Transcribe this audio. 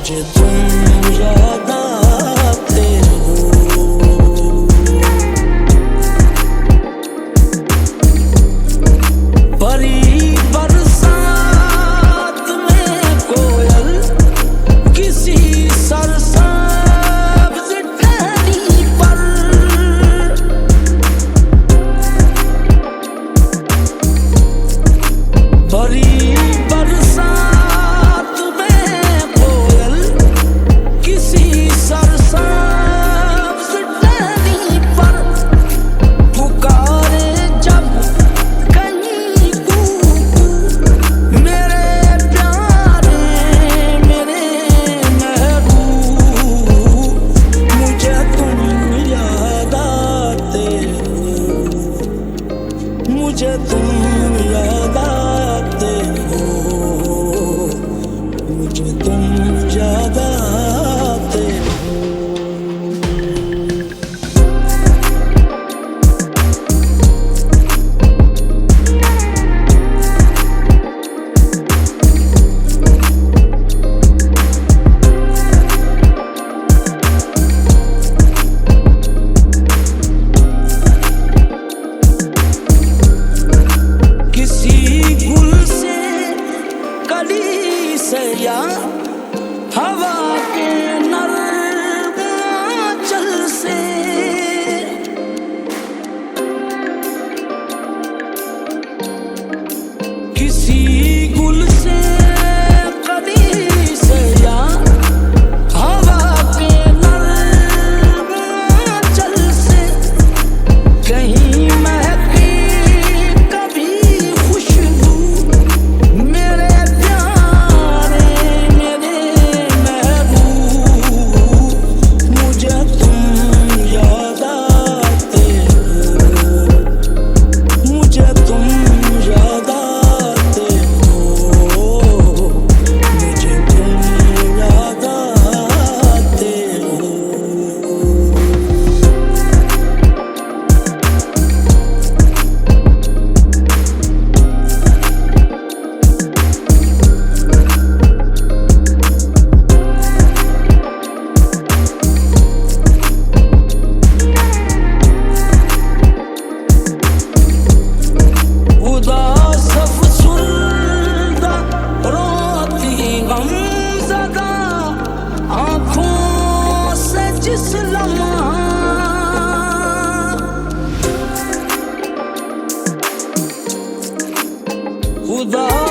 मुझे तुम याद आते हो। परी बरसात में कोयल किसी सरसब्ज टहनी पर, परी बरसात में कोयल किसी सरसब्ज टहनी पर, पुकारे जब कहीं कूकू मेरे प्यारे मेरे महबूब, मुझे तुम याद आते हो, मुझे तुम याद आते हो, मुझे तुम याद आते हो। किसी गुल से कली से या हवा के नर्म आंचल से, किसी गुल से कली से या हवा के नर्म आंचल से, कहीं महकी कभी खुशबू मेरे प्यारे मेरे महबूब, मुझे तुम याद आते हो, मुझे तुम याद आते हो, मुझे तुम याद आते हो। उदास अफसुर्दा रोती गमज़दा आँखों से जिस लम्हा, उदास